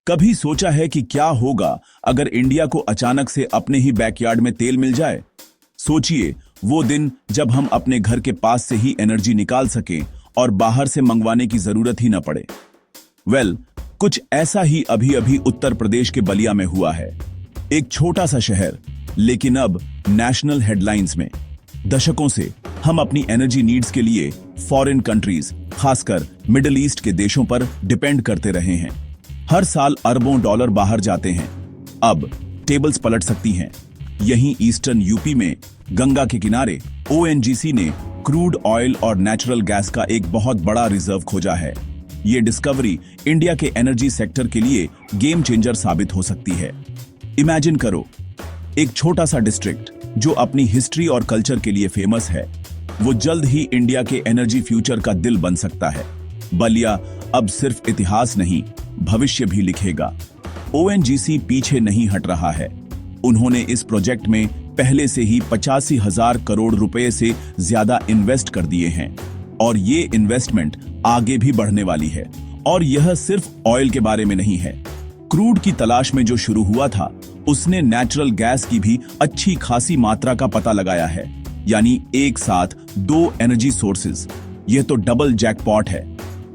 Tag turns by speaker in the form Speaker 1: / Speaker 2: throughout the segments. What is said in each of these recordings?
Speaker 1: कभी सोचा है कि क्या होगा अगर इंडिया को अचानक से अपने ही बैकयार्ड में तेल मिल जाए? सोचिए वो दिन जब हम अपने घर के पास से ही एनर्जी निकाल सकें और बाहर से मंगवाने की जरूरत ही न पड़े। कुछ ऐसा ही अभी अभी उत्तर प्रदेश के बलिया में हुआ है। एक छोटा सा शहर, लेकिन अब नेशनल हेडलाइंस में। दशकों से हम अपनी एनर्जी नीड्स के लिए फॉरेन कंट्रीज, खासकर मिडिल ईस्ट के देशों पर डिपेंड करते रहे हैं। हर साल अरबों डॉलर बाहर जाते हैं। अब टेबल्स पलट सकती हैं। यहीं ईस्टर्न यूपी में गंगा के किनारे ओएनजीसी ने क्रूड ऑयल और नेचुरल गैस का एक बहुत बड़ा रिजर्व खोजा है। ये डिस्कवरी इंडिया के एनर्जी सेक्टर के लिए गेम चेंजर साबित हो सकती है। इमेजिन करो, एक छोटा सा डिस्ट्रिक्ट जो अपनी हिस्ट्री और कल्चर के लिए फेमस है, वो जल्द ही इंडिया के एनर्जी फ्यूचर का दिल बन सकता है। बलिया अब सिर्फ इतिहास नहीं, भविष्य भी लिखेगा। ओएनजीसी पीछे नहीं हट रहा है। उन्होंने इस प्रोजेक्ट में पहले से ही 85,000 करोड़ रुपए से ज्यादा इन्वेस्ट कर दिए हैं और ये इन्वेस्टमेंट आगे भी बढ़ने वाली है। और यह सिर्फ ऑयल के बारे में नहीं है। क्रूड की तलाश में जो शुरू हुआ था, उसने नेचुरल गैस की भी अच्छी खासी मात्रा का पता लगाया है। यानी एक साथ 2 एनर्जी सोर्सेज, यह तो डबल जैकपॉट है।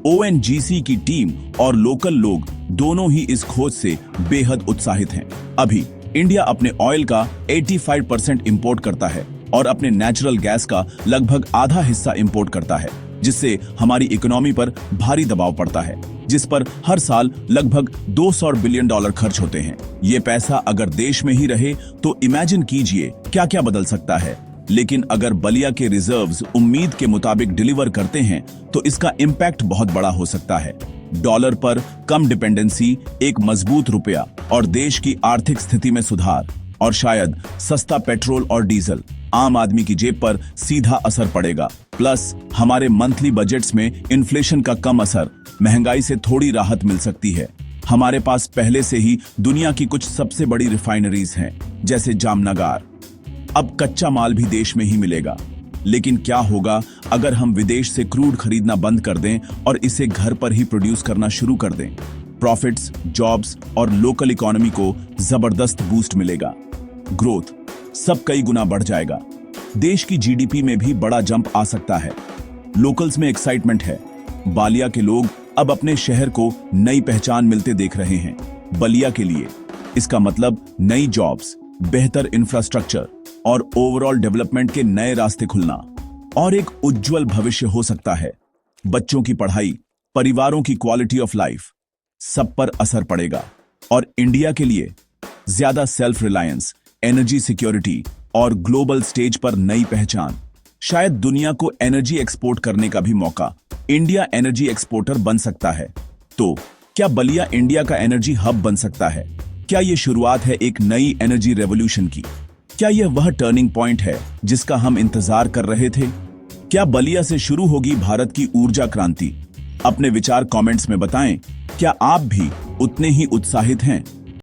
Speaker 1: ओएनजीसी की टीम और लोकल लोग दोनों ही इस खोज से बेहद उत्साहित हैं। अभी इंडिया अपने ऑयल का 85% इंपोर्ट करता है और अपने नेचुरल गैस का लगभग आधा हिस्सा इंपोर्ट करता है, जिससे हमारी इकोनॉमी पर भारी दबाव पड़ता है, जिस पर हर साल लगभग $200 बिलियन खर्च होते हैं। ये पैसा अगर देश में ही रहे तो इमेजिन कीजिए क्या क्या बदल सकता है। लेकिन अगर बलिया के रिजर्व्स उम्मीद के मुताबिक डिलीवर करते हैं तो इसका इम्पैक्ट बहुत बड़ा हो सकता है। डॉलर पर कम डिपेंडेंसी, एक मजबूत रुपया और देश की आर्थिक स्थिति में सुधार, और शायद सस्ता पेट्रोल और डीजल, आम आदमी की जेब पर सीधा असर पड़ेगा। प्लस हमारे मंथली बजट्स में इन्फ्लेशन का कम असर, महंगाई से थोड़ी राहत मिल सकती है। हमारे पास पहले से ही दुनिया की कुछ सबसे बड़ी रिफाइनरीज हैं, जैसे जामनगर। अब कच्चा माल भी देश में ही मिलेगा। लेकिन क्या होगा अगर हम विदेश से क्रूड खरीदना बंद कर दें और इसे घर पर ही प्रोड्यूस करना शुरू कर दें? प्रॉफिट्स, जॉब्स और लोकल इकोनॉमी को जबरदस्त बूस्ट मिलेगा। ग्रोथ सब कई गुना बढ़ जाएगा। देश की जीडीपी में भी बड़ा जंप आ सकता है। लोकल्स में एक्साइटमेंट है। बालिया के लोग अब अपने शहर को नई पहचान मिलते देख रहे हैं। बलिया के लिए इसका मतलब नई जॉब्स, बेहतर इंफ्रास्ट्रक्चर और ओवरऑल डेवलपमेंट के नए रास्ते खुलना और एक उज्जवल भविष्य हो सकता है। बच्चों की पढ़ाई, परिवारों की क्वालिटी ऑफ लाइफ, सब पर असर पड़ेगा। और इंडिया के लिए ज्यादा सेल्फ रिलायंस, एनर्जी सिक्योरिटी और ग्लोबल स्टेज पर नई पहचान, शायद दुनिया को एनर्जी एक्सपोर्ट करने का भी मौका। इंडिया एनर्जी एक्सपोर्टर बन सकता है। तो क्या बलिया इंडिया का एनर्जी हब बन सकता है? क्या यह शुरुआत है एक नई एनर्जी रेवोल्यूशन की? क्या यह वह टर्निंग पॉइंट है जिसका हम इंतजार कर रहे थे? क्या बलिया से शुरू होगी भारत की ऊर्जा क्रांति? अपने विचार कमेंट्स में बताएं। क्या आप भी उतने ही उत्साहित हैं?